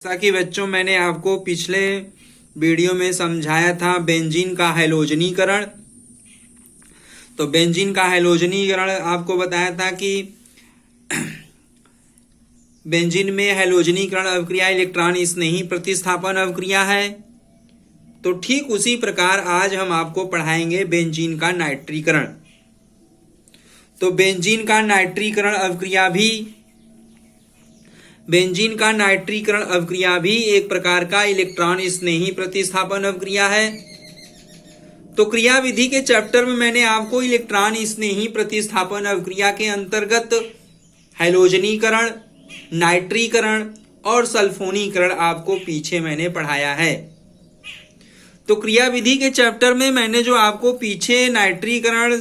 जैसा कि बच्चों मैंने आपको पिछले वीडियो में समझाया था बेंजीन का हैलोजनीकरण। तो बेंजीन का हैलोजनीकरण आपको बताया था कि बेंजीन में हैलोजनीकरण अवक्रिया इलेक्ट्रॉन स्नेही प्रतिस्थापन अवक्रिया है। तो ठीक उसी प्रकार आज हम आपको पढ़ाएंगे बेंजीन का नाइट्रीकरण। तो बेंजीन का नाइट्रीकरण अवक्रिया भी एक प्रकार का इलेक्ट्रॉन स्नेही प्रतिस्थापन अवक्रिया है। तो क्रिया विधि के चैप्टर में मैंने आपको इलेक्ट्रॉन स्नेही प्रतिस्थापन अवक्रिया के अंतर्गत हैलोजनीकरण, नाइट्रीकरण और सल्फोनीकरण आपको पीछे मैंने पढ़ाया है। तो क्रिया विधि के चैप्टर में मैंने जो आपको पीछे नाइट्रीकरण,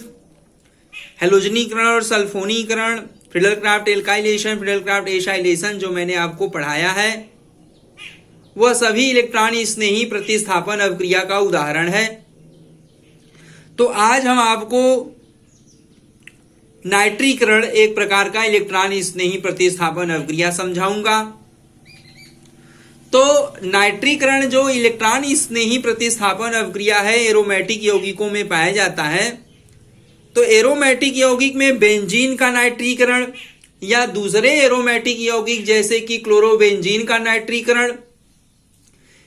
हैलोजनीकरण और सल्फोनीकरण, फ्रीडलक्राफ्ट एल्काइलेशन, फ्रीडलक्राफ्ट एसाइलेशन जो मैंने आपको पढ़ाया है वह सभी इलेक्ट्रॉन स्नेही प्रतिस्थापन अवक्रिया का उदाहरण है। तो आज हम आपको नाइट्रीकरण एक प्रकार का इलेक्ट्रॉन स्नेही प्रतिस्थापन अवक्रिया समझाऊंगा। तो नाइट्रीकरण जो इलेक्ट्रॉन स्नेही प्रतिस्थापन अवक्रिया है एरोमेटिक यौगिकों में पाया जाता है। तो एरोमेटिक यौगिक में बेंजीन का नाइट्रीकरण या दूसरे एरोमेटिक यौगिक जैसे कि क्लोरोबेंजीन का नाइट्रीकरण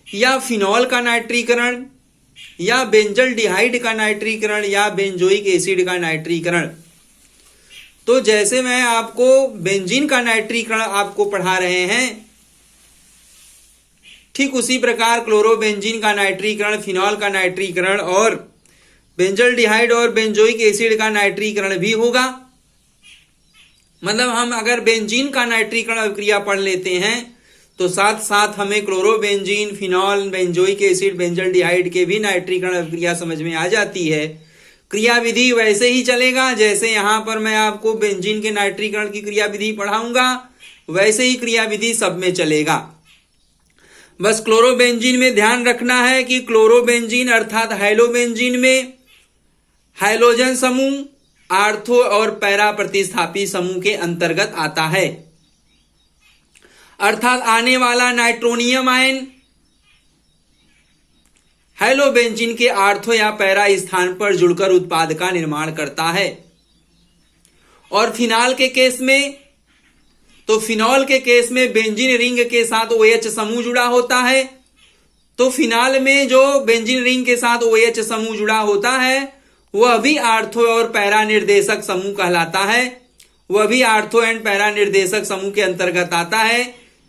या फिनॉल का नाइट्रीकरण या बेंजल्डिहाइड का नाइट्रीकरण या बेंजोइक एसिड का नाइट्रीकरण। तो जैसे मैं आपको बेंजीन का नाइट्रीकरण आपको पढ़ा रहे हैं, ठीक उसी प्रकार क्लोरोबेंजीन का नाइट्रीकरण, फिनॉल का नाइट्रीकरण और बेंजल्डिहाइड और बेंजोइक एसिड का नाइट्रीकरण भी होगा। मतलब हम अगर बेंजीन का नाइट्रीकरण अवक्रिया पढ़ लेते हैं तो साथ साथ हमें chlorobenzene, phenol, benzoic acid, benzaldehyde के भी नाइट्रीकरण अवक्रिया समझ में आ जाती है। क्रिया विधि वैसे ही चलेगा जैसे यहां पर मैं आपको बेंजीन के नाइट्रीकरण की क्रिया विधि पढ़ाऊंगा, वैसे ही क्रिया विधि सब में चलेगा। बस क्लोरोबेंजीन में ध्यान रखना है कि क्लोरोबेंजीन अर्थात हैलोबेंजीन में हाइड्रोजन समूह आर्थो और पैरा प्रतिस्थापी समूह के अंतर्गत आता है। अर्थात आने वाला नाइट्रोनियम आयन हैलोबेंजीन के आर्थो या पैरा स्थान पर जुड़कर उत्पाद का निर्माण करता है। और फिनॉल के केस में, तो फिनॉल के केस में बेंजीन रिंग के साथ OH समूह जुड़ा होता है। तो फिनॉल में जो बेंजीन रिंग के साथ OH समूह जुड़ा होता है वह भी आर्थो और पैरा निर्देशक समूह कहलाता है। वह भी आर्थो एंड पैरा निर्देशक समूह के अंतर्गत आता है।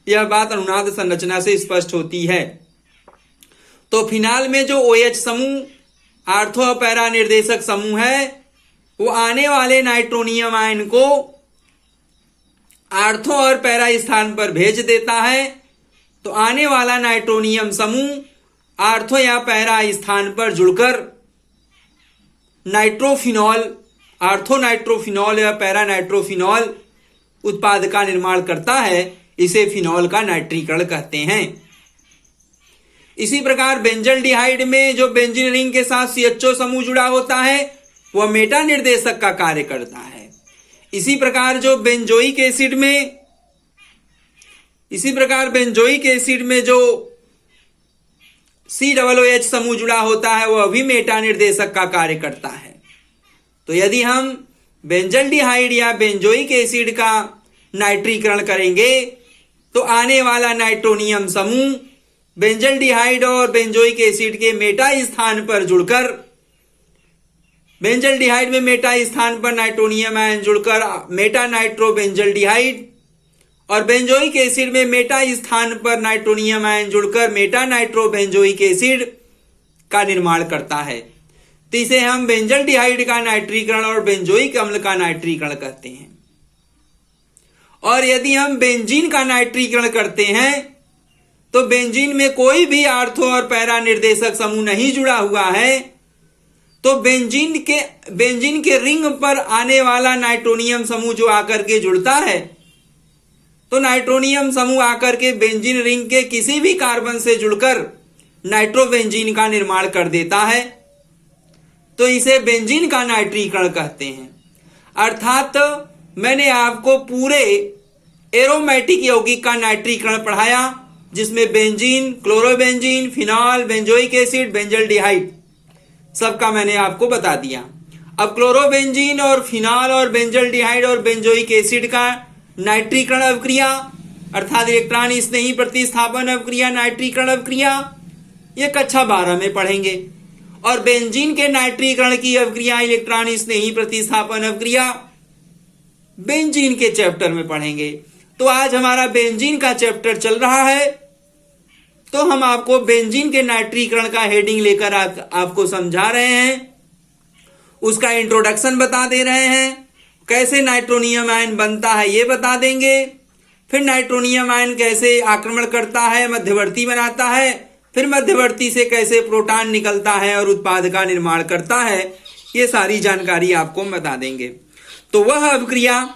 यह बात अनुनाद संरचना से स्पष्ट होती है। तो फिनॉल में जो OH समूह आर्थो और पैरा निर्देशक समूह है वो आने वाले नाइट्रोनियम आयन को आर्थो और पैरा स्थान पर भेज देता है। तो आने वाला नाइट्रोनियम समूह आर्थो या पैरा स्थान पर जुड़कर नाइट्रोफिनॉल, आर्थो नाइट्रोफिनॉल या पैरा नाइट्रोफिनॉल उत्पाद का निर्माण करता है। इसे फिनॉल का नाइट्रीकरण कहते हैं। इसी प्रकार बेंजल्डिहाइड में जो बेंजीन रिंग के साथ CHO समूह जुड़ा होता है वह मेटा निर्देशक का कार्य करता है। इसी प्रकार बेंजोइक एसिड में जो COOH समूह जुड़ा होता है वह भी मेटा निर्देशक का कार्य करता है। तो यदि हम बेंजल्डिहाइड या बेंजोइक एसिड का नाइट्रीकरण करेंगे तो आने वाला नाइट्रोनियम समूह बेंजल्डिहाइड और बेंजोइक एसिड के मेटा स्थान पर जुड़कर, बेंजल्डिहाइड में मेटा स्थान पर नाइट्रोनियम आयन जुड़कर मेटा नाइट्रो बेंजल्डिहाइड और बेंजोइक एसिड में मेटा स्थान पर नाइट्रोनियम आयन जुड़कर मेटा नाइट्रो बेंजोइक एसिड का निर्माण करता है। तो इसे हम बेंजल्डिहाइड का नाइट्रीकरण और बेंजोइक अम्ल का नाइट्रीकरण कहते हैं। और यदि हम बेंजीन का नाइट्रीकरण करते हैं तो बेंजीन में कोई भी आर्थो और पैरा निर्देशक समूह नहीं जुड़ा हुआ है। तो बेंजीन के रिंग पर आने वाला नाइट्रोनियम समूह जो आकर के जुड़ता है, तो नाइट्रोनियम समूह आकर के बेंजीन रिंग के किसी भी कार्बन से जुड़कर नाइट्रोबेंजीन का निर्माण कर देता है। तो इसे बेंजीन का नाइट्रीकरण कहते हैं। अर्थात मैंने आपको पूरे एरोमेटिक यौगिक का नाइट्रीकरण पढ़ाया जिसमें benzene, chlorobenzene, phenol, benzoic acid, benzaldehyde सबका मैंने आपको बता दिया। अब क्लोरोबेंजीन और फिनॉल और बेंजल्डिहाइड और बेंजोइक एसिड का नाइट्रीकरण अवक्रिया अर्थात इलेक्ट्रॉन स्नेही प्रतिस्थापन अवक्रिया, नाइट्रीकरण अवक्रिया, ये कक्षा 12 में पढ़ेंगे। और बेंजीन के नाइट्रीकरण की अवक्रिया, इलेक्ट्रॉन स्नेही प्रतिस्थापन अवक्रिया, बेंजीन के चैप्टर में पढ़ेंगे। तो आज हमारा बेंजीन का चैप्टर चल रहा है, तो हम आपको बेंजीन के नाइट्रीकरण का हेडिंग लेकर आपको समझा रहे हैं, उसका इंट्रोडक्शन बता दे रहे हैं, कैसे नाइट्रोनियम आयन बनता है ये बता देंगे, फिर नाइट्रोनियम आयन कैसे आक्रमण करता है, मध्यवर्ती बनाता है, फिर मध्यवर्ती से कैसे प्रोटॉन निकलता है और उत्पाद का निर्माण करता है, ये सारी जानकारी आपको बता देंगे। तो वह अवक्रिया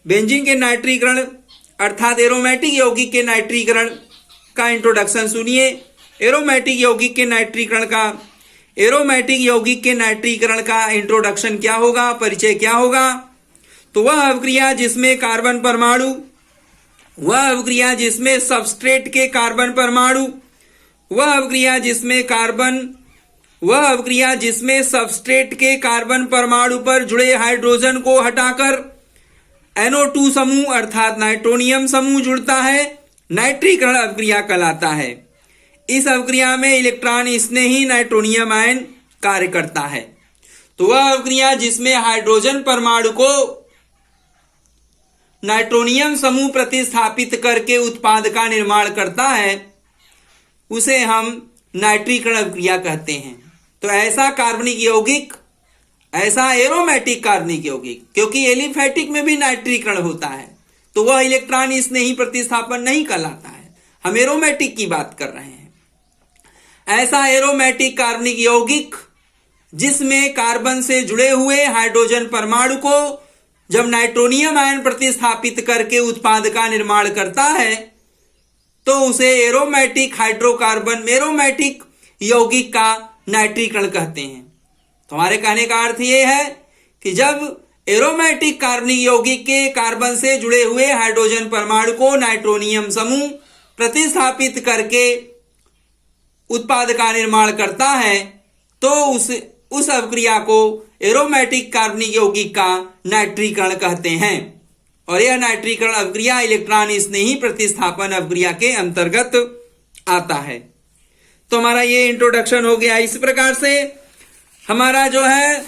बेंजीन के नाइट्रीकरण अर्थात एरोमेटिक यौगिक के नाइट्रीकरण का इंट्रोडक्शन सुनिए। एरोमेटिक यौगिक के नाइट्रीकरण का इंट्रोडक्शन क्या होगा, परिचय क्या होगा? तो वह अवक्रिया जिसमें कार्बन परमाणु, वह अवक्रिया जिसमें सबस्ट्रेट के कार्बन परमाणु, वह अवक्रिया जिसमें सबस्ट्रेट के कार्बन परमाणु पर जुड़े हाइड्रोजन को हटाकर NO2 समूह अर्थात नाइट्रोनियम समूह जुड़ता है, नाइट्रीकरण अवक्रिया कहलाता है। इस अवक्रिया में इलेक्ट्रॉन स्नेही नाइट्रोनियम आयन कार्य करता है। तो वह अवक्रिया जिसमें हाइड्रोजन परमाणु को नाइट्रोनियम समूह प्रतिस्थापित करके उत्पाद का निर्माण करता है, उसे हम नाइट्रीकरण अवक्रिया कहते हैं। तो ऐसा कार्बनिक यौगिक, ऐसा एरोमेटिक कार्बनिक यौगिक, क्योंकि एलिफेटिक में भी नाइट्रीकरण होता है, तो वह इलेक्ट्रॉन स्नेही प्रतिस्थापन नहीं कहलाता है, हम एरोमेटिक की बात कर रहे हैं। ऐसा एरोमेटिक कार्बनिक यौगिक जिसमें कार्बन से जुड़े हुए हाइड्रोजन परमाणु को जब नाइट्रोनियम आयन प्रतिस्थापित करके उत्पाद का निर्माण करता है, तो उसे एरोमेटिक हाइड्रोकार्बन एरोमेटिक यौगिक का नाइट्रीकरण कहते हैं। तो हमारे कहने का अर्थ यह है कि जब एरोमेटिक कार्बनिक यौगिक के कार्बन से जुड़े हुए हाइड्रोजन परमाणु को नाइट्रोनियम समूह प्रतिस्थापित करके उत्पाद का निर्माण करता है, तो उस अवक्रिया को एरोमेटिक कार्बनिक यौगिक का नाइट्रीकरण कहते हैं। और यह नाइट्रीकरण अवक्रिया इलेक्ट्रॉन स्नेही प्रतिस्थापन अवक्रिया के अंतर्गत आता है। तो हमारा ये इंट्रोडक्शन हो गया। इस प्रकार से हमारा जो है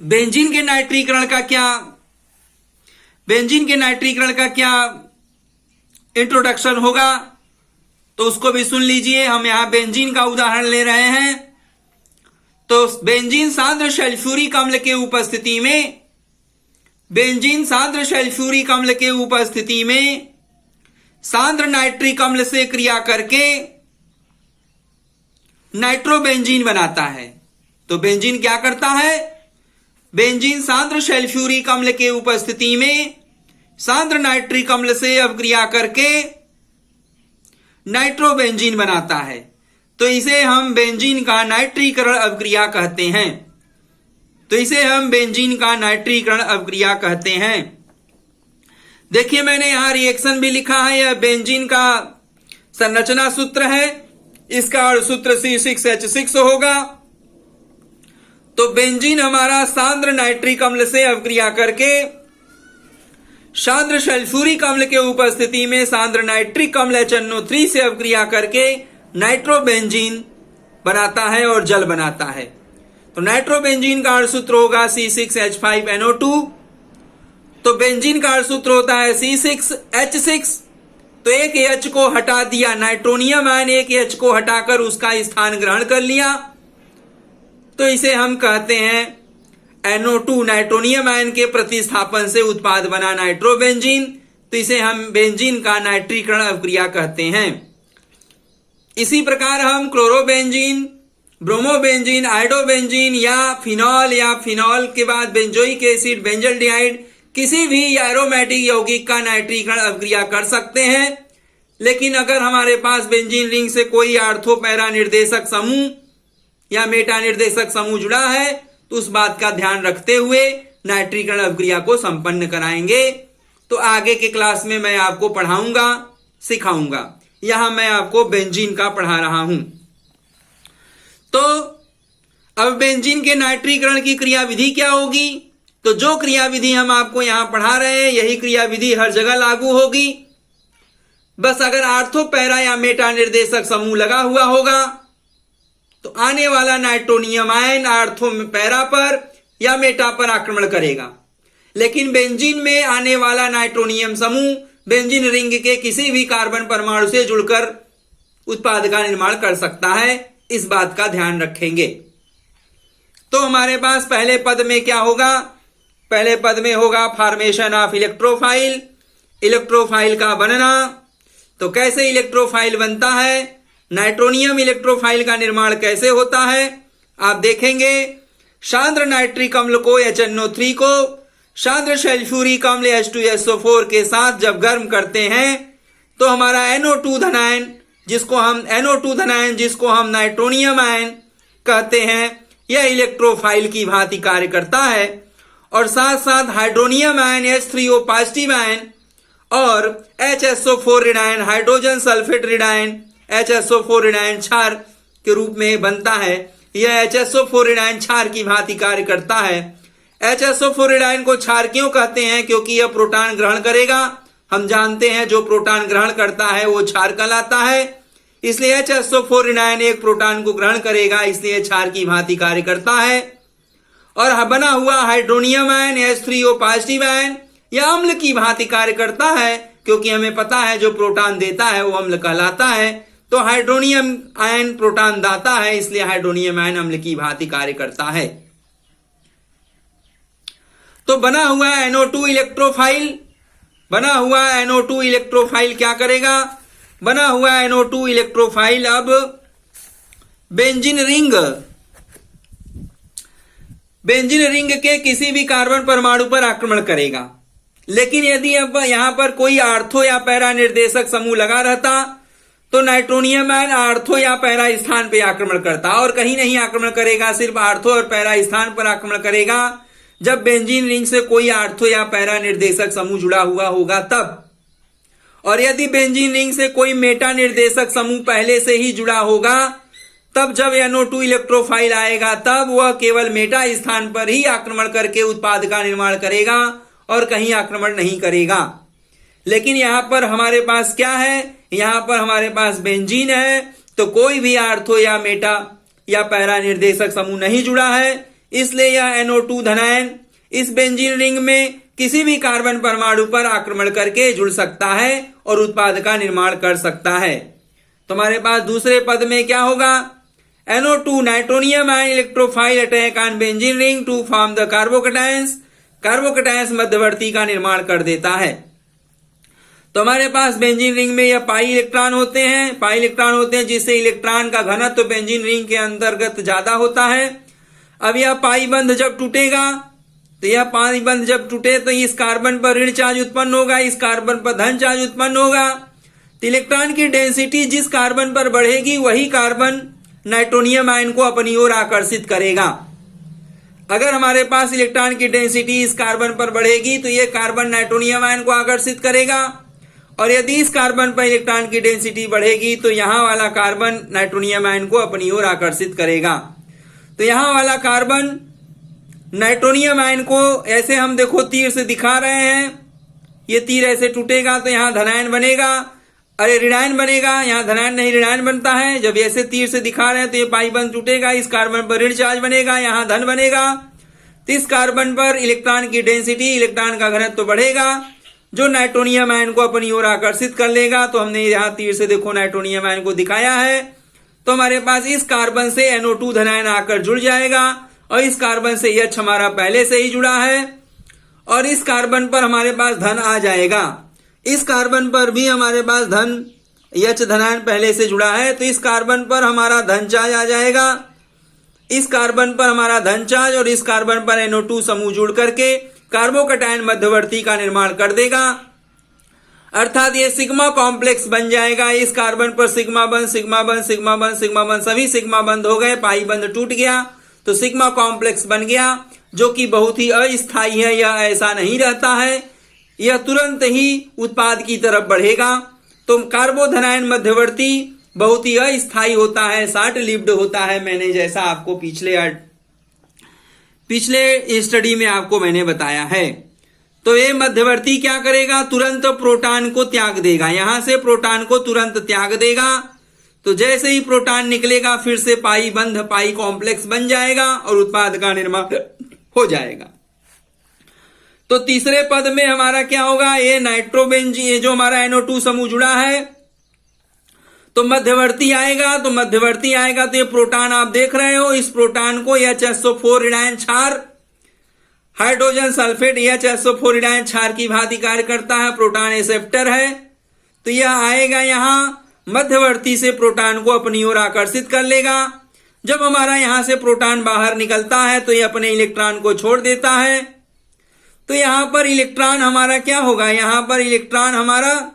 बेंजीन के नाइट्रीकरण का क्या इंट्रोडक्शन होगा, तो उसको भी सुन लीजिए। हम यहां बेंजीन का उदाहरण ले रहे हैं। तो बेंजीन सांद्र सल्फ्यूरिक अम्ल के उपस्थिति में सांद्र नाइट्रिक अम्ल से क्रिया करके नाइट्रोबेंजीन बनाता है। तो बेंजीन क्या करता है? बेंजीन सांद्र सल्फ्यूरिक अम्ल के उपस्थिति में सांद्र नाइट्रिक अम्ल से अवक्रिया करके नाइट्रोबेंजीन बनाता है। तो इसे हम बेंजीन का नाइट्रीकरण अवक्रिया कहते हैं। देखिए मैंने यहां रिएक्शन भी लिखा है। यह बेंजीन का संरचना सूत्र है। इसका सूत्र C6H6 होगा। तो बेंजीन हमारा सांद्र नाइट्रिक अम्ल से अवक्रिया करके सांद्र सल्फ्यूरिक अम्ल के उपस्थिति में सांद्र नाइट्रिक अम्ल HNO3 से अवक्रिया करके नाइट्रोबेंजीन बनाता है और जल बनाता है। तो नाइट्रोबेंजीन का सूत्र होगा C6H5NO2। तो बेंजीन का सूत्र होता है C6H6। तो एक H को हटा दिया, नाइट्रोनियम आयन एक H को हटाकर उसका स्थान ग्रहण कर लिया, तो इसे हम कहते हैं NO2। नाइट्रोनियम आयन के प्रतिस्थापन से उत्पाद बना नाइट्रोबेंजीन, तो इसे हम बेंजीन का नाइट्रीकरण अवक्रिया कहते हैं। इसी प्रकार हम क्लोरोबेंजीन, ब्रोमोबेंजीन, आयोडोबेंजीन या फिनॉल के बाद बेंजोइक एसिड, बेंजल्डिहाइड, किसी भी एरोमेटिक यौगिक का नाइट्रीकरण अवक्रिया कर सकते हैं। लेकिन अगर हमारे पास बेंजीन रिंग से कोई आर्थो पैरा निर्देशक समूह या मेटा निर्देशक समूह जुड़ा है, तो उस बात का ध्यान रखते हुए नाइट्रीकरण अवक्रिया को संपन्न कराएंगे। तो आगे के क्लास में मैं आपको पढ़ाऊंगा सिखाऊंगा। यहां मैं आपको बेंजीन का पढ़ा रहा हूं। तो अब बेंजीन के नाइट्रीकरण की क्रियाविधि क्या होगी? तो जो क्रियाविधि हम आपको यहां पढ़ा रहे हैं यही क्रियाविधि हर जगह लागू होगी। बस अगर आर्थो पैरा या मेटा निर्देशक समूह लगा हुआ होगा तो आने वाला नाइट्रोनियम आयन आर्थो पैरा पर या मेटा पर आक्रमण करेगा। लेकिन बेंजीन में आने वाला नाइट्रोनियम समूह बेंजीन रिंग के किसी भी कार्बन परमाणु से जुड़कर उत्पाद का निर्माण कर सकता है। इस बात का ध्यान रखेंगे। तो हमारे पास पहले पद में क्या होगा? पहले पद में होगा फॉर्मेशन ऑफ इलेक्ट्रोफाइल, इलेक्ट्रोफाइल का बनना। तो कैसे इलेक्ट्रोफाइल बनता है? नाइट्रोनियम इलेक्ट्रोफाइल का निर्माण कैसे होता है आप देखेंगे। सांद्र नाइट्रिक अम्ल को HNO3 को सांद्र सल्फ्यूरिक अम्ल H2SO4 के साथ जब गर्म करते हैं तो हमारा NO2 धनायन जिसको हम नाइट्रोनियम आयन कहते हैं यह इलेक्ट्रोफाइल की भांति कार्य करता है। और साथ साथ hydronium ion H3O positive ion और HSO4 ऋणायन हाइड्रोजन सल्फेट ऋणायन HSO4 ऋणायन क्षार के रूप में बनता है। यह HSO4 ऋणायन क्षार की भांति कार्य करता है। HSO4 ऋणायन को क्षार क्यों कहते हैं? क्योंकि यह प्रोटॉन ग्रहण करेगा। हम जानते हैं जो प्रोटॉन ग्रहण करता है वो क्षार कहलाता है। इसलिए HSO4 ऋणायन एक प्रोटॉन को ग्रहण करेगा, इसलिए क्षार की भांति कार्य करता है। और बना हुआ hydronium ion H3O positive ion यह अम्ल की भांति कार्य करता है, क्योंकि हमें पता है जो प्रोटॉन देता है वो अम्ल कहलाता है। तो हाइड्रोनियम आयन प्रोटॉन दाता है, इसलिए हाइड्रोनियम आयन अम्ल की भांति कार्य करता है। तो बना हुआ NO2 इलेक्ट्रोफाइल क्या करेगा? बना हुआ NO2 इलेक्ट्रोफाइल अब बेंजीन रिंग के किसी भी कार्बन परमाणु पर आक्रमण करेगा। लेकिन यदि अब यहां पर कोई आर्थो या पैरा निर्देशक समूह लगा रहता तो नाइट्रोनियम आयन आर्थो या पैरा स्थान पर आक्रमण करता, और कहीं नहीं आक्रमण करेगा, सिर्फ आर्थो और पैरा स्थान पर आक्रमण करेगा जब बेंजीन रिंग से कोई आर्थो या पैरा निर्देशक समूह जुड़ा हुआ होगा तब। और यदि बेंजीन रिंग से कोई मेटा निर्देशक समूह पहले से ही जुड़ा होगा तब जब NO2 इलेक्ट्रोफाइल आएगा तब वह केवल मेटा स्थान पर ही आक्रमण करके उत्पाद का निर्माण करेगा और कहीं आक्रमण नहीं करेगा। लेकिन यहां पर हमारे पास क्या है? यहां पर हमारे पास बेंजीन है, तो कोई भी आर्थो या मेटा या पैरा निर्देशक समूह नहीं जुड़ा है, इसलिए यह NO2 धनायन इस बेंजीन रिंग में किसी भी कार्बन परमाणु पर आक्रमण करके जुड़ सकता है और उत्पाद का निर्माण कर सकता है। तो हमारे पास दूसरे पद में क्या होगा? NO2 nitronium ion electrophile attack on benzene ring to form the carbocations मध्यवर्ती का निर्माण कर देता है। तो हमारे पास बेंजीन रिंग में यह पाई इलेक्ट्रॉन होते हैं जिससे इलेक्ट्रॉन का घनत्व बेंजीन रिंग के अंतर्गत ज्यादा होता है। अब यह पाई बंध जब टूटेगा तो यह पाई बंध जब टूटे तो इस कार्बन पर ऋण चार्ज उत्पन्न होगा, इस कार्बन पर धन चार्ज उत्पन्न होगा। तो इलेक्ट्रॉन की डेंसिटी जिस कार्बन पर बढ़ेगी वही कार्बन नाइट्रोनियम आयन को अपनी ओर आकर्षित करेगा। अगर हमारे पास इलेक्ट्रॉन की डेंसिटी इस कार्बन पर बढ़ेगी तो यह कार्बन नाइट्रोनियम आयन को आकर्षित करेगा, और यदि इस कार्बन पर इलेक्ट्रॉन की डेंसिटी बढ़ेगी तो यहां वाला कार्बन नाइट्रोनियम आयन को अपनी ओर आकर्षित करेगा। तो यहां वाला कार्बन नाइट्रोनियम आयन को ऐसे हम देखो तीर से दिखा रहे हैं, ये तीर ऐसे टूटेगा तो यहां धनायन बनेगा, अरे ऋणायन बनेगा, यहां धनायन नहीं ऋणायन बनता है। जब ऐसे तीर से दिखा रहे हैं तो ये पाई बंध टूटेगा, इस कार्बन पर ऋण चार्ज बनेगा, यहां धन बनेगा। तो इस कार्बन पर इलेक्ट्रॉन की डेंसिटी इलेक्ट्रॉन का घनत्व तो बढ़ेगा जो नाइट्रोनियम आयन को अपनी ओर आकर्षित कर लेगा। तो हमने यहाँ तीर से देखो नाइट्रोनियम आयन को दिखाया है। तो हमारे पास इस कार्बन से NO2 धनायन आकर जुड़ जाएगा, और इस कार्बन से H हमारा पहले से ही जुड़ा है, और इस कार्बन पर हमारे पास धन आ जाएगा। इस कार्बन पर भी हमारे पास धन H धनायन पहले से जुड़ा है, तो इस कार्बन पर हमारा धन चार्ज आ जाएगा। इस कार्बन पर हमारा धन चार्ज और इस कार्बन पर NO2 समूह जुड़ करके कार्बोकैटायन मध्यवर्ती का निर्माण कर देगा, अर्थात ये सिग्मा कॉम्प्लेक्स बन जाएगा। इस कार्बन पर सिग्मा बंध सभी सिग्मा बंध हो गए, पाई बंध टूट गया तो सिग्मा कॉम्प्लेक्स बन गया, जो कि बहुत ही अस्थायी है। यह ऐसा नहीं रहता है, यह तुरंत ही उत्पाद की तरफ बढ़ेगा। तो कार्बोधनायन मध्यवर्ती बहुत ही अस्थायी होता है, शॉर्ट लिव्ड होता है। मैंने जैसा आपको पिछले स्टडी में आपको मैंने बताया है। तो ये मध्यवर्ती क्या करेगा, तुरंत प्रोटॉन को त्याग देगा, यहां से प्रोटॉन को तुरंत त्याग देगा। तो जैसे ही प्रोटॉन निकलेगा फिर से पाई बंध पाई कॉम्प्लेक्स बन जाएगा और उत्पाद का निर्माण हो जाएगा। तो तीसरे पद में हमारा क्या होगा, ये नाइट्रोबेंजीन, ये जो हमारा NO2 समूह जुड़ा है तो मध्यवर्ती आएगा। तो मध्यवर्ती आएगा तो ये प्रोटॉन आप देख रहे हो, इस प्रोटॉन को HSO4 ऋणायन क्षार हाइड्रोजन सल्फेट HSO4 ऋणायन क्षार की भांति कार्य करता है, प्रोटॉन एक्सेप्टर है। तो यह आएगा यहां मध्यवर्ती से प्रोटॉन को अपनी ओर आकर्षित कर लेगा। जब हमारा यहां से प्रोटॉन बाहर निकलता है तो यह अपने इलेक्ट्रॉन को छोड़ देता है। तो यहां पर इलेक्ट्रॉन हमारा क्या होगा, यहां पर इलेक्ट्रॉन हमारा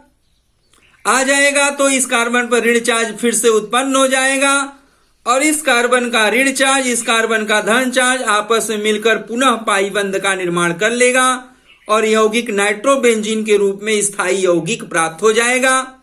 आ जाएगा। तो इस कार्बन पर ऋण चार्ज फिर से उत्पन्न हो जाएगा और इस कार्बन का ऋण चार्ज, इस कार्बन का धन चार्ज आपस में मिलकर पुनः पाई बंध का निर्माण कर लेगा और यौगिक नाइट्रोबेंजीन के रूप में स्थायी यौगिक प्राप्त हो जाएगा।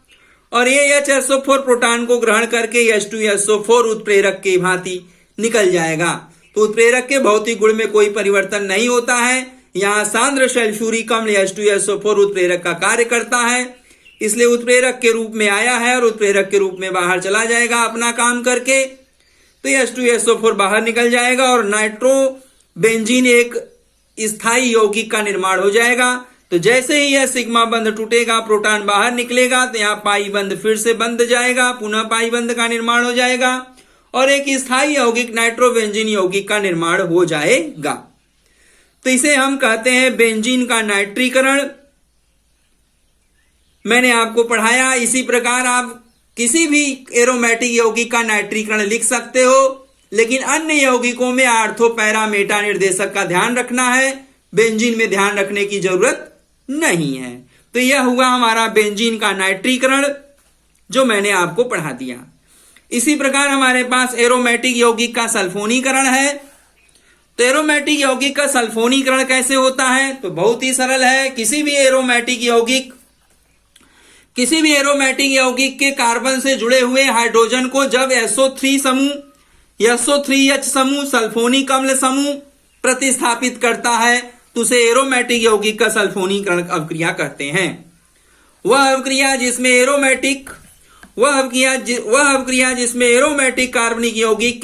और ये HSO4 प्रोटॉन को ग्रहण करके H2SO4 उत्प्रेरक की भांति निकल जाएगा। तो उत्प्रेरक के भौतिक गुण में कोई परिवर्तन नहीं होता है। यहाँ सांद्र सल्फ्यूरिक अम्ल H2SO4 उत्प्रेरक का कार्य करता है, इसलिए उत्प्रेरक के रूप में आया है और उत्प्रेरक के रूप में बाहर चला जाएगा अपना काम करके। तो H2SO4 बाहर निकल जाएगा और नाइट्रोबेंजीन एक स्थायी यौगिक का निर्माण हो जाएगा। तो जैसे ही यह सिग्मा बंध टूटेगा, प्रोटॉन बाहर निकलेगा तो यहाँ पाई बंध फिर से बंध जाएगा, पुनः पाई बंध का निर्माण हो जाएगा और एक स्थायी यौगिक नाइट्रोबेंजीन यौगिक का निर्माण हो जाएगा। तो इसे हम कहते हैं बेंजीन का नाइट्रीकरण। मैंने आपको पढ़ाया। इसी प्रकार आप किसी भी एरोमेटिक यौगिक का नाइट्रीकरण लिख सकते हो, लेकिन अन्य यौगिकों में आर्थो पैरा मेटा निर्देशक का ध्यान रखना है, बेंजीन में ध्यान रखने की जरूरत नहीं है। तो यह हुआ हमारा बेंजीन का नाइट्रीकरण जो मैंने आपको पढ़ा दिया। इसी प्रकार हमारे पास एरोमेटिक यौगिक का सल्फोनीकरण है। तो एरोमेटिक यौगिक का सल्फोनीकरण कैसे होता है, तो बहुत ही सरल है। किसी भी एरोमेटिक यौगिक के कार्बन से जुड़े हुए हाइड्रोजन को जब SO3 समूह SO3H समूह सल्फोनिक अम्ल समूह प्रतिस्थापित करता है तो उसे एरोमेटिक यौगिक का सल्फोनीकरण अवक्रिया कहते हैं। वह अवक्रिया जिसमें एरोमेटिक कार्बनिक यौगिक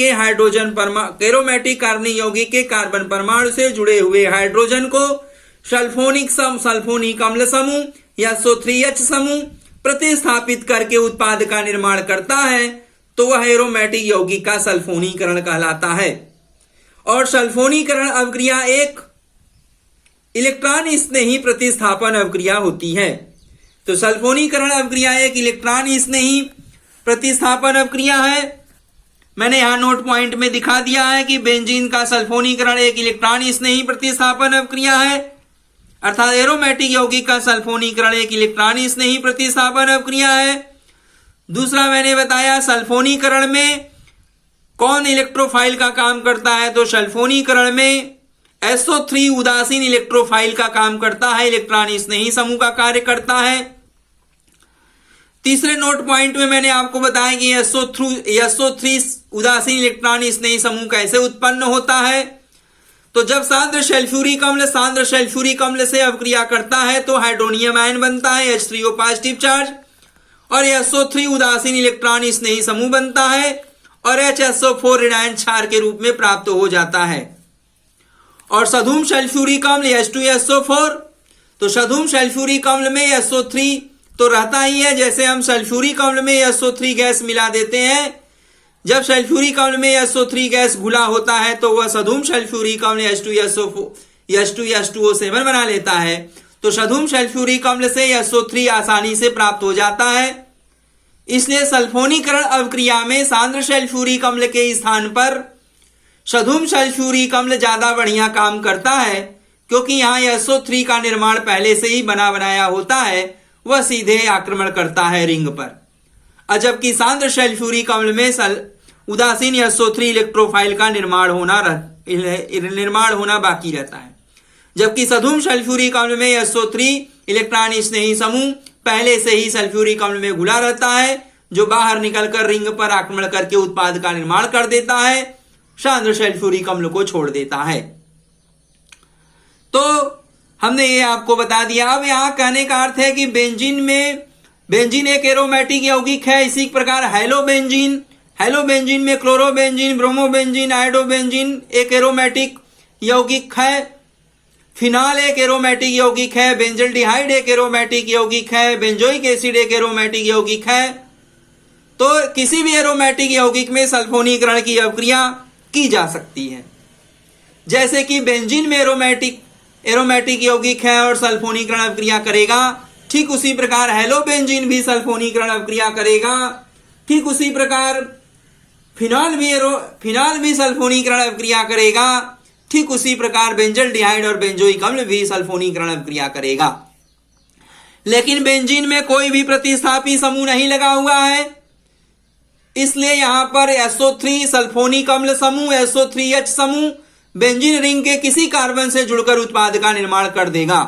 के कार्बन परमाणु से जुड़े हुए हाइड्रोजन को सल्फोनिक अम्ल समूह या SO3H समूह प्रतिस्थापित करके उत्पाद का निर्माण करता है, तो वह एरोमेटिक यौगिक का सल्फोनीकरण कहलाता है। और सल्फोनीकरण अवक्रिया एक इलेक्ट्रॉन स्नेही प्रतिस्थापन अवक्रिया होती है। तो सल्फोनीकरण अवक्रिया एक इलेक्ट्रॉन स्नेही प्रतिस्थापन अवक्रिया है। मैंने यहां नोट पॉइंट में दिखा दिया है कि बेंजीन का सल्फोनीकरण एक इलेक्ट्रॉन स्नेही प्रतिस्थापन अवक्रिया है, अर्थात एरोमेटिक यौगिक का सल्फोनीकरण एक इलेक्ट्रॉन स्नेही प्रतिस्थापन अवक्रिया है। दूसरा मैंने बताया सल्फोनीकरण में कौन इलेक्ट्रोफाइल का काम करता है, तो सल्फोनीकरण में SO3 उदासीन इलेक्ट्रोफाइल का काम करता है, इलेक्ट्रॉन स्नेही समूह का कार्य करता है। तीसरे नोट पॉइंट में मैंने आपको बताया कि SO3 उदासीन इलेक्ट्रॉन स्नेही समूह कैसे उत्पन्न होता है। तो जब सांद्र सल्फ्यूरिक अम्ल से अवक्रिया करता है तो हाइड्रोनियम आयन बनता है H3O पॉजिटिव चार्ज और SO3 उदासीन इलेक्ट्रॉन स्नेही समूह बनता है और HSO4 ऋणायन क्षार के रूप में प्राप्त हो जाता है। और सधूम सल्फ्यूरिक अम्ल H2SO4, तो सधूम सल्फ्यूरिक अम्ल में SO3 तो रहता ही है। जैसे हम सल्फ्यूरिक अम्ल में SO3 गैस मिला देते हैं, जब सल्फ्यूरिक अम्ल में SO3 गैस घुला होता है तो वह सधूम सल्फ्यूरिक अम्ल H2SO7 बना लेता है। तो सधूम सल्फ्यूरिक अम्ल से SO3 आसानी से प्राप्त हो जाता है। इसलिए सल्फोनीकरण अवक्रिया में सांद्र सल्फ्यूरिक अम्ल के स्थान पर सधूम सल्फ्यूरिक अम्ल ज्यादा बढ़िया काम करता है, क्योंकि यहाँ SO3 का निर्माण पहले से ही बना बनाया होता है, वह सीधे आक्रमण करता है रिंग पर। जबकि सांद्र सल्फ्यूरिक अम्ल में उदासीन SO3 इलेक्ट्रोफाइल का निर्माण होना बाकी रहता है, जबकि सधूम सल्फ्यूरिक अम्ल में SO3 इलेक्ट्रॉन स्नेही समूह पहले से ही सल्फ्यूरिक अम्ल में घुला रहता है, जो बाहर निकलकर रिंग पर आक्रमण करके उत्पाद का निर्माण कर देता है, सांद्र सल्फ्यूरिक अम्ल को छोड़ देता है। तो हमने ये आपको बता दिया। अब यहां कहने का अर्थ है कि बेंजीन एक एरोमेटिक यौगिक है। इसी प्रकार हेलोबेंजीन में क्लोरोबेंजीन, ब्रोमोबेंजीन, आयोडोबेंजीन एक एरोमेटिक यौगिक है। फिनॉल एक एरोमेटिक यौगिक है। बेंजल्डिहाइड एक एरोमेटिक यौगिक है। बेंजोइक एसिड एक एरोमेटिक यौगिक है। तो किसी भी एरोमेटिक यौगिक में सल्फोनीकरण की अभिक्रिया की जा सकती है। जैसे कि बेंजीन में एरोमेटिक यौगिक है और सल्फोनीकरण अभिक्रिया करेगा, ठीक उसी प्रकार हेलोबेंजीन भी सल्फोनीकरण अभिक्रिया करेगा। ठीक उसी प्रकार फिनॉल भी सल्फोनीकरण अभिक्रिया करेगा। ठीक उसी प्रकार बेंजल्डिहाइड और बेंजोइक अम्ल भी सल्फोनीकरण अभिक्रिया करेगा। लेकिन बेंजीन में कोई भी प्रतिस्थापी समूह नहीं लगा हुआ है, इसलिए यहां पर SO3 सल्फोनिक अम्ल समूह, SO3H समूह बेंजीन रिंग के किसी कार्बन से जुड़कर उत्पाद का निर्माण कर देगा।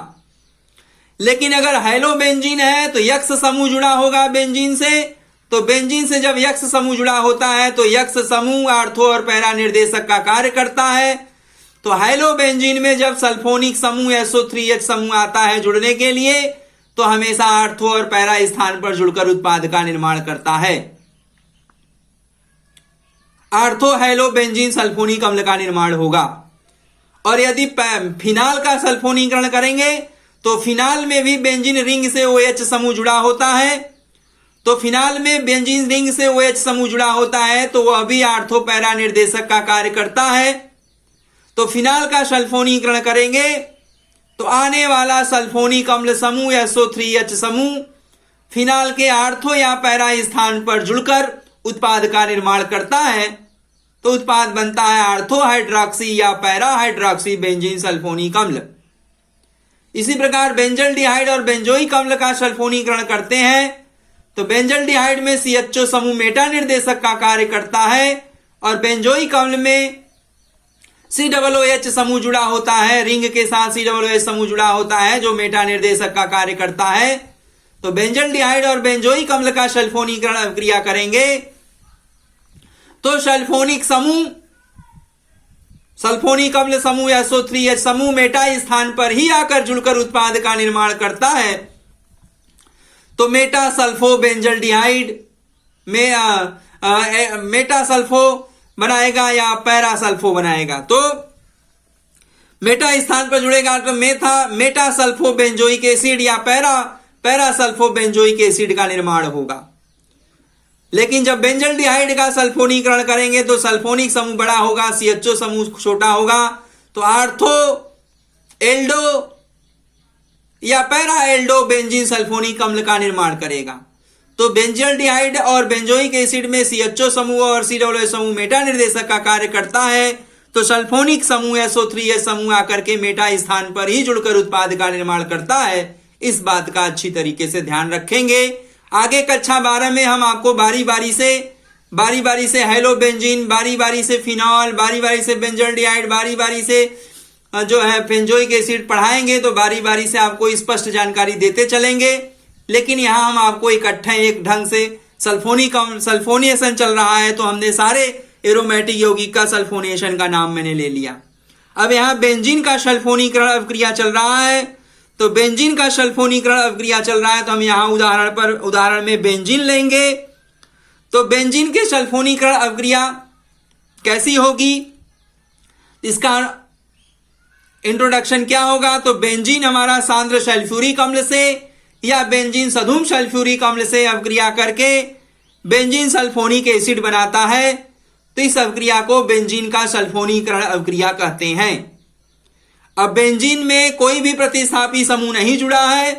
लेकिन अगर हेलोबेंजीन है तो यक्स समूह जुड़ा होगा बेंजीन से। तो बेंजीन से जब यक्स समूह जुड़ा होता है तो यक्स समूह आर्थो और पैरा निर्देशक का कार्य करता है। तो हेलोबेंजीन में जब सल्फोनिक समूह SO3H समूह आता है जुड़ने के लिए, तो हमेशा आर्थो और पैरा स्थान पर जुड़कर उत्पाद का निर्माण करता है। आर्थो हेलोबेंजीन सल्फोनिक अम्ल का निर्माण होगा। और यदि फिनाल का सल्फोनीकरण करेंगे तो फिनाल में भी बेंजीन रिंग से OH समूह जुड़ा होता है। तो फिनाल में बेंजीन रिंग से OH समूह जुड़ा होता है तो वह भी आर्थो पैरा निर्देशक का कार्य करता है। तो फिनाल का सल्फोनीकरण करेंगे तो आने वाला सल्फोनिक अम्ल समूह SO3H समूह फिनाल के आर्थो या पैरा स्थान पर जुड़कर उत्पाद का निर्माण करता है। तो उत्पाद बनता है आर्थो हाइड्रॉक्सी या पैरा हाइड्रॉक्सी बेंजीन सल्फोनिक अम्ल। इसी प्रकार बेंजल्डिहाइड और बेंजोइक अम्ल का सल्फोनीकरण करते हैं तो बेंजल्डिहाइड में CHO समूह मेटा निर्देशक का कार्य करता है और बेंजोइक अम्ल में COOH समूह जुड़ा होता है, रिंग के साथ COOH समूह जुड़ा होता है जो मेटा निर्देशक का कार्य करता है। तो बेंजल्डिहाइड और बेंजोइक अम्ल का सल्फोनीकरण अभिक्रिया करेंगे तो सल्फोनिक अम्ल समूह SO3H समूह मेटा स्थान पर ही आकर जुड़कर उत्पाद का निर्माण करता है। तो मेटा सल्फो बेंजल्डिहाइड में मेटा सल्फो बनाएगा या पैरा सल्फो बनाएगा। तो मेटा स्थान पर जुड़ेगा तो मेटा सल्फो बेंजोइक एसिड या पैरा सल्फो बेंजोइक एसिड का निर्माण होगा। लेकिन जब बेंजल्डिहाइड का सल्फोनीकरण करेंगे तो सल्फोनिक समूह बड़ा होगा, CHO समूह छोटा होगा। तो आर्थो एल्डो या पैरा एल्डो बेंजीन सल्फोनिक अम्ल का निर्माण करेगा। तो बेंजल्डिहाइड और बेंजोइक एसिड में CHO समूह और COOH समूह मेटा निर्देशक का कार्य करता है। तो सल्फोनिक समूह SO3H समूह आकर के मेटा स्थान पर ही जुड़कर उत्पाद का निर्माण करता है। इस बात का अच्छी तरीके से ध्यान रखेंगे। आगे कक्षा 12 में हम आपको बारी बारी से हेलोबेंजीन, बारी बारी से फिनॉल, बारी बारी से बेंजल्डिहाइड, बारी बारी से जो है बेंजोइक एसिड पढ़ाएंगे। तो बारी बारी से आपको स्पष्ट जानकारी देते चलेंगे। लेकिन यहां हम आपको इकट्ठे एक ढंग से सल्फोनिएशन चल रहा है तो हमने सारे एरोमेटिक यौगिक का सल्फोनिएशन का नाम मैंने ले लिया। अब यहां बेंजीन का सल्फोनीकरण अभिक्रिया चल रहा है। तो बेंजीन का सल्फोनीकरण अभिक्रिया चल रहा है तो हम यहां उदाहरण में बेंजीन लेंगे। तो बेंजीन के सल्फोनीकरण अभिक्रिया कैसी होगी, इसका इंट्रोडक्शन क्या होगा। तो बेंजीन हमारा सांद्र सल्फ्यूरिक अम्ल से या बेंजीन सधूम सल्फ्यूरिक अम्ल से अभिक्रिया करके बेंजीन सल्फोनिक एसिड बनाता है। तो इस अभिक्रिया को बेंजीन का सल्फोनीकरण अभिक्रिया कहते हैं। अब बेंजीन में कोई भी प्रतिस्थापी समूह नहीं जुड़ा है,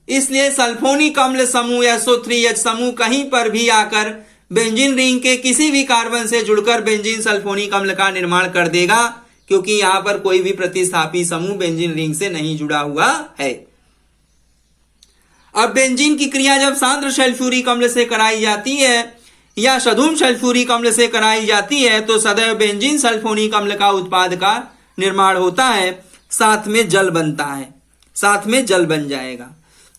इसलिए सल्फोनिक अम्ल समूह SO3H समूह कहीं पर भी आकर बेंजीन रिंग के किसी भी कार्बन से जुड़कर बेंजीन सल्फोनिक अम्ल का निर्माण कर देगा, क्योंकि यहां पर कोई भी प्रतिस्थापी समूह बेंजीन रिंग से नहीं जुड़ा हुआ है। अब बेंजीन की क्रिया जब सांद्र सल्फ्यूरिक अम्ल से कराई जाती है या सधूम सल्फ्यूरिक अम्ल से कराई जाती है तो सदैव बेंजीन सल्फोनिक अम्ल का उत्पाद का निर्माण होता है, साथ में जल बनता है, साथ में जल बन जाएगा।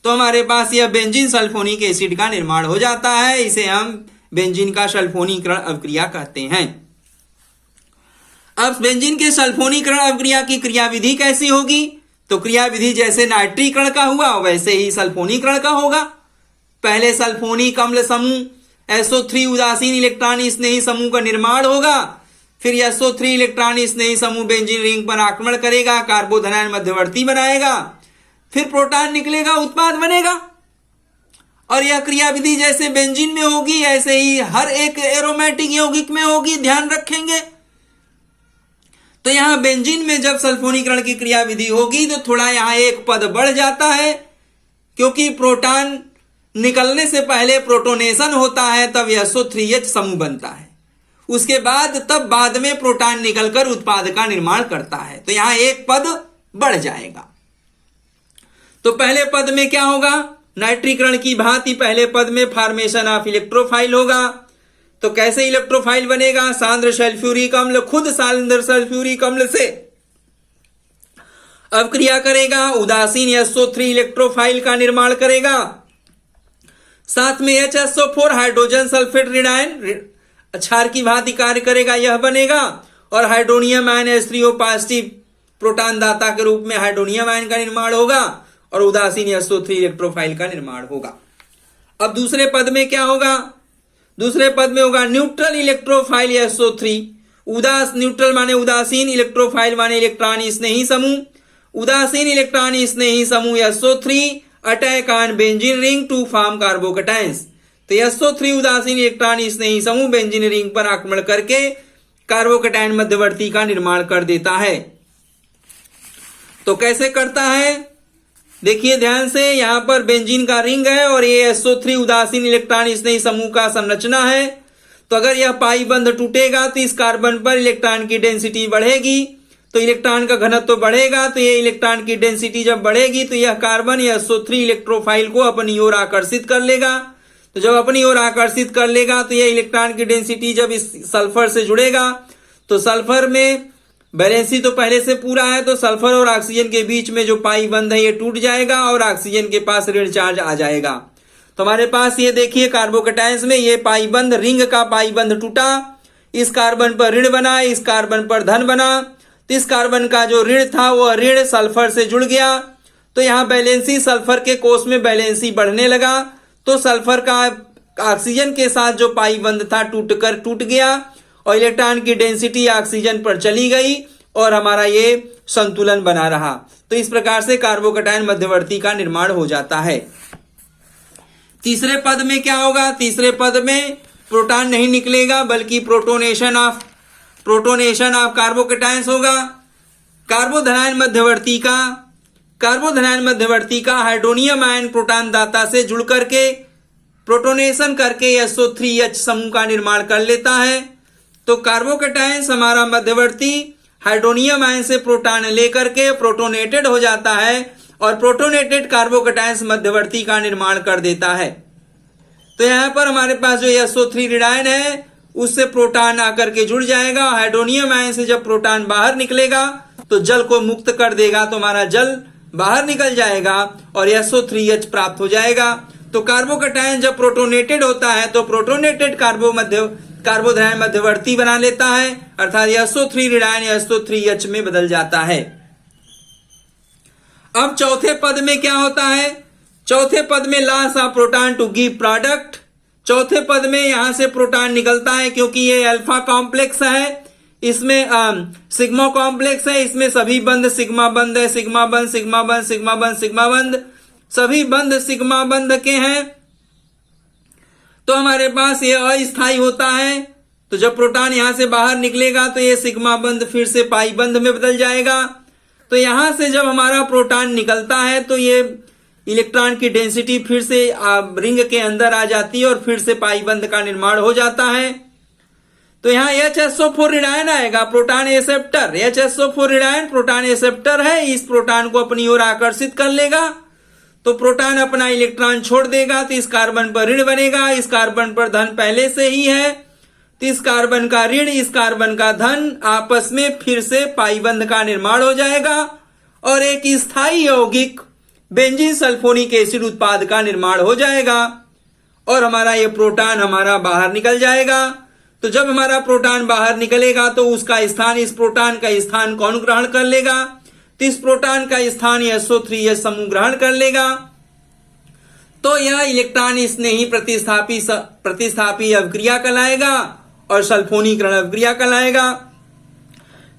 तो हमारे पास यह बेंजीन सल्फोनिक एसिड का निर्माण हो जाता है। इसे हम बेंजीन का सल्फोनीकरण अवक्रिया कहते हैं। अब बेंजीन के सल्फोनीकरण अवक्रिया की क्रियाविधि कैसी होगी? तो क्रियाविधि जैसे नाइट्रीकरण का हुआ वैसे ही सल्फोनीकरण का होगा। पहले सल्फोनिक अम्ल समूह SO3 उदासीन इलेक्ट्रॉन स्नेही समूह का निर्माण होगा। फिर SO3 इलेक्ट्रॉन स्नेही समूह बेंजीन रिंग पर आक्रमण करेगा, कार्बोधनायन मध्यवर्ती बनाएगा, फिर प्रोटॉन निकलेगा, उत्पाद बनेगा। और यह क्रियाविधि जैसे बेंजीन में होगी ऐसे ही हर एक एरोमेटिक यौगिक में होगी, ध्यान रखेंगे। तो यहां बेंजीन में जब सल्फोनीकरण की क्रियाविधि होगी तो थोड़ा यहां एक पद बढ़ जाता है, क्योंकि प्रोटॉन निकलने से पहले प्रोटोनेशन होता है, तब SO3H समूह बनता है। उसके बाद तब बाद में प्रोटॉन निकलकर उत्पाद का निर्माण करता है। तो यहां एक पद बढ़ जाएगा। तो पहले पद में क्या होगा? नाइट्रीकरण की भांति पहले पद में फॉर्मेशन ऑफ इलेक्ट्रोफाइल होगा। तो कैसे इलेक्ट्रोफाइल बनेगा? सांद्र सल्फ्यूरिक अम्ल खुद सांद्र सल्फ्यूरिक अम्ल से अवक्रिया करेगा, उदासीन SO3 इलेक्ट्रोफाइल का निर्माण करेगा, साथ में HSO4 हाइड्रोजन सल्फेट ऋणायन क्षार की भांति कार्य करेगा, यह बनेगा। और hydronium ion H3O positive proton दाता के रूप में हाइड्रोनियम आयन का निर्माण होगा और उदासीन SO3 इलेक्ट्रोफाइल का निर्माण होगा। अब दूसरे पद में क्या होगा? दूसरे पद में होगा न्यूट्रल इलेक्ट्रोफाइल SO3। न्यूट्रल माने उदासीन, इलेक्ट्रोफाइल माने इलेक्ट्रॉन स्नेही समूह। उदासीन इलेक्ट्रॉन स्नेही समूह SO3 attack on benzene ring to form carbocations. तो SO3 उदासीन इलेक्ट्रॉन स्नेही समूह बेंजीन रिंग पर आक्रमण करके कार्बोकटायन मध्यवर्ती का निर्माण कर देता है। तो कैसे करता है? देखिए ध्यान से, यहां पर बेंजीन का रिंग है और ये SO3 उदासीन इलेक्ट्रॉन स्नेही समूह का संरचना है। तो अगर यह पाई बंध टूटेगा तो इस कार्बन पर इलेक्ट्रॉन की डेंसिटी बढ़ेगी, तो इलेक्ट्रॉन का घनत्व तो बढ़ेगा। तो ये इलेक्ट्रॉन की डेंसिटी जब बढ़ेगी तो यह कार्बन SO3 इलेक्ट्रोफाइल को अपनी ओर आकर्षित कर लेगा। तो जब अपनी ओर आकर्षित कर लेगा तो यह इलेक्ट्रॉन की डेंसिटी जब इस सल्फर से जुड़ेगा तो सल्फर में वैलेंसी तो पहले से पूरा है, तो सल्फर और ऑक्सीजन के बीच में जो पाई बंध है ये टूट जाएगा और ऑक्सीजन के पास ऋण चार्ज आ जाएगा। तो हमारे पास ये देखिए कार्बोकटायंस में ये पाई बंध, रिंग का पाई बंध टूटा, इस कार्बन पर ऋण बना, इस कार्बन पर धन बना। तो इस कार्बन का जो ऋण था वह ऋण सल्फर से जुड़ गया। तो यहाँ बैलेंसी, सल्फर के कोष में बैलेंसी बढ़ने लगा, तो सल्फर का ऑक्सीजन के साथ जो पाई बंध था टूट गया और इलेक्ट्रॉन की डेंसिटी ऑक्सीजन पर चली गई और हमारा ये संतुलन बना रहा। तो इस प्रकार से कार्बोकटायन मध्यवर्ती का निर्माण हो जाता है। तीसरे पद में क्या होगा? तीसरे पद में प्रोटॉन नहीं निकलेगा बल्कि प्रोटोनेशन ऑफ कार्बोकटायंस होगा। कार्बोधनायन मध्यवर्ती का हाइड्रोनियम आयन प्रोटॉन दाता से जुड़ करके प्रोटोनेशन करके SO3H समूह का निर्माण कर लेता है। तो कार्बोकटायंस हमारा मध्यवर्ती हाइड्रोनियम आयन से प्रोटॉन लेकर के प्रोटोनेटेड हो जाता है और प्रोटोनेटेड कार्बोकटायंस मध्यवर्ती का निर्माण कर देता है। तो यहां पर हमारे पास जो SO3 ऋणायन है उससे प्रोटॉन आकर के जुड़ जाएगा। हाइड्रोनियम आयन से जब प्रोटॉन बाहर निकलेगा तो जल को मुक्त कर देगा, तो हमारा जल बाहर निकल जाएगा और SO3H प्राप्त हो जाएगा। तो कार्बोकटायन जब प्रोटोनेटेड होता है तो प्रोटोनेटेड कार्बोधनायन मध्यवर्ती बना लेता है, अर्थात SO3 ऋणायन SO3H में बदल जाता है। अब चौथे पद में क्या होता है? चौथे पद में loss of proton to give product. चौथे पद में यहां से प्रोटॉन निकलता है क्योंकि ये अल्फा कॉम्प्लेक्स है, इसमें सिग्मा कॉम्प्लेक्स है, इसमें सभी बंध सिग्मा बंध है, सिग्मा बंध सिग्मा बंध सिग्मा बंध सिग्मा बंध, सभी बंध सिग्मा बंध के हैं। तो हमारे पास ये अस्थायी होता है। तो जब प्रोटॉन यहां से बाहर निकलेगा तो ये सिग्मा बंध फिर से पाई बंध में बदल जाएगा। तो यहां से जब हमारा प्रोटॉन निकलता है तो ये इलेक्ट्रॉन की डेंसिटी फिर से रिंग के अंदर आ जाती है और फिर से पाई बंध का निर्माण हो जाता है। तो यहाँ HSO4 ऋणायन आएगा, प्रोटॉन एक्सेप्टर। HSO4 ऋणायन प्रोटॉन एक्सेप्टर है, इस प्रोटॉन को अपनी ओर आकर्षित कर लेगा। तो प्रोटॉन अपना इलेक्ट्रॉन छोड़ देगा तो इस कार्बन पर ऋण बनेगा, इस कार्बन पर धन पहले से ही है, तो इस कार्बन का ऋण, इस कार्बन का धन आपस में फिर से पाई बंध का निर्माण हो जाएगा और एक स्थायी यौगिक बेंजीन सल्फोनिक एसिड उत्पाद का निर्माण हो जाएगा और हमारा ये प्रोटॉन हमारा बाहर निकल जाएगा। तो जब हमारा प्रोटॉन बाहर निकलेगा तो उसका स्थान, इस प्रोटॉन का स्थान कौन ग्रहण कर लेगा? तो इस प्रोटॉन का स्थान SO3H समूह ग्रहण कर लेगा। तो यह इलेक्ट्रॉन इसने ही प्रतिस्थापी अवक्रिया कहलाएगा और सल्फोनीकरण अवक्रिया कहलाएगा।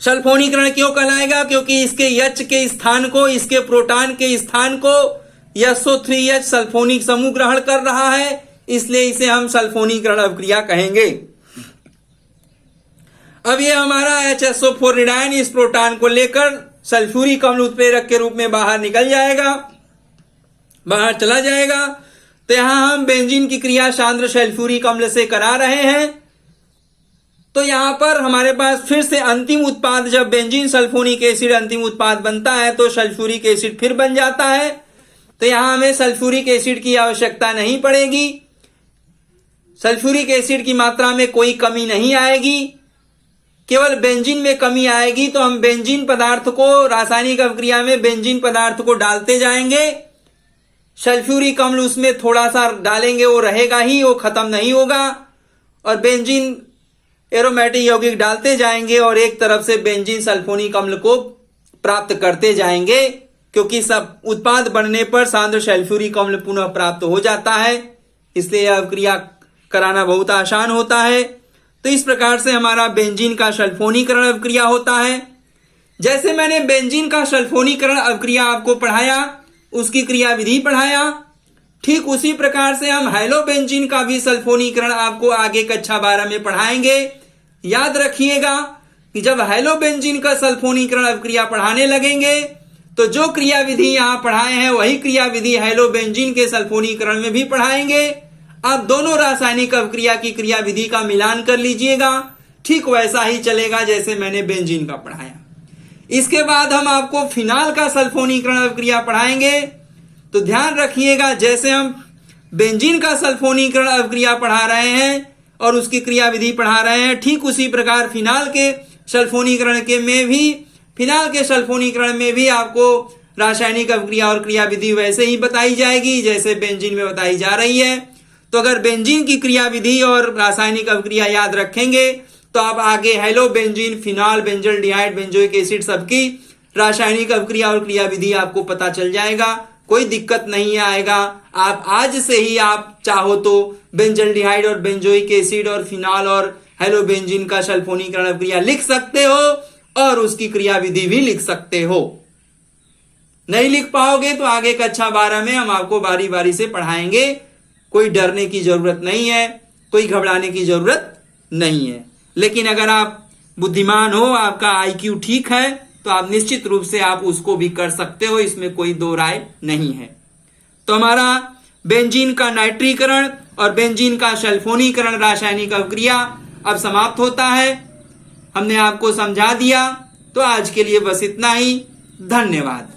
सल्फोनीकरण क्यों कहलाएगा? क्योंकि इसके H के स्थान को, इसके प्रोटॉन के स्थान को SO3H सल्फोनिक समूह ग्रहण कर रहा है, इसलिए इसे हम सल्फोनीकरण अवक्रिया कहेंगे। अब ये हमारा HSO4 ऋणायन इस प्रोटॉन को लेकर सल्फ्यूरिक अम्ल उत्प्रेरक के रूप में बाहर निकल जाएगा, बाहर चला जाएगा। तो यहां हम बेंजीन की क्रिया सांद्र सल्फ्यूरिक अम्ल से करा रहे हैं। तो यहां पर हमारे पास फिर से अंतिम उत्पाद, जब बेंजीन सल्फोनिक एसिड अंतिम उत्पाद बनता है तो सल्फ्यूरिक एसिड फिर बन जाता है। तो यहां हमें सल्फ्यूरिक एसिड की आवश्यकता नहीं पड़ेगी, सल्फ्यूरिक एसिड की मात्रा में कोई कमी नहीं आएगी, केवल बेंजीन में कमी आएगी। तो हम बेंजीन पदार्थ को, रासायनिक अवक्रिया में बेंजीन पदार्थ को डालते जाएंगे, सल्फ्यूरिक अम्ल उसमें थोड़ा सा डालेंगे, वो रहेगा ही, वो खत्म नहीं होगा, और बेंजीन एरोमेटिक यौगिक डालते जाएंगे और एक तरफ से बेंजीन सल्फोनिक अम्ल को प्राप्त करते जाएंगे, क्योंकि सब उत्पाद बनने पर सांद्र सल्फ्यूरिक अम्ल पुनः प्राप्त हो जाता है, इसलिए यह अवक्रिया कराना बहुत आसान होता है। तो इस प्रकार से हमारा बेंजीन का सल्फोनीकरण अवक्रिया होता है। जैसे मैंने बेंजीन का सल्फोनीकरण अवक्रिया आपको पढ़ाया, उसकी क्रिया विधि पढ़ाया, ठीक उसी प्रकार से हम हेलोबेंजीन का भी सल्फोनीकरण आपको आगे कक्षा 12 में पढ़ाएंगे। याद रखिएगा कि जब हेलोबेंजीन का सल्फोनीकरण अवक्रिया पढ़ाने लगेंगे तो जो क्रिया विधि यहां पढ़ाए हैं वही क्रिया विधि हेलोबेंजीन के सल्फोनीकरण में भी पढ़ाएंगे। आप दोनों रासायनिक अवक्रिया की क्रिया विधि का मिलान कर लीजिएगा, ठीक वैसा ही चलेगा जैसे मैंने बेंजीन का पढ़ाया। इसके बाद हम आपको फिनाल का सल्फोनीकरण अवक्रिया पढ़ाएंगे। तो ध्यान रखिएगा, जैसे हम बेंजीन का सल्फोनीकरण अवक्रिया पढ़ा रहे हैं और उसकी क्रिया विधि पढ़ा रहे हैं, ठीक उसी प्रकार फिनाल के सल्फोनीकरण में भी आपको रासायनिक अवक्रिया और क्रिया विधि वैसे ही बताई जाएगी जैसे बेंजीन में बताई जा रही है। तो अगर बेंजीन की क्रिया विधि और रासायनिक अवक्रिया याद रखेंगे तो आप आगे हेलोबेंजीन, फिनाल, बेंजल्डिहाइड, बेंजोइक एसिड सबकी रासायनिक अवक्रिया और क्रिया विधि आपको पता चल जाएगा, कोई दिक्कत नहीं आएगा। आप आज से ही आप चाहो तो बेंजल्डिहाइड और बेंजोइक एसिड और फिनाल और हेलोबेंजीन का सल्फोनीकरण अवक्रिया लिख सकते हो और उसकी क्रिया विधि भी लिख सकते हो। नहीं लिख पाओगे तो आगे कक्षा 12 में हम आपको बारी बारी से पढ़ाएंगे, कोई डरने की जरूरत नहीं है, कोई घबराने की जरूरत नहीं है। लेकिन अगर आप बुद्धिमान हो, आपका IQ ठीक है, तो आप निश्चित रूप से आप उसको भी कर सकते हो, इसमें कोई दो राय नहीं है। तो हमारा बेंजीन का नाइट्रीकरण और बेंजीन का सल्फोनीकरण रासायनिक अवक्रिया अब समाप्त होता है। हमने आपको समझा दिया। तो आज के लिए बस इतना ही। धन्यवाद।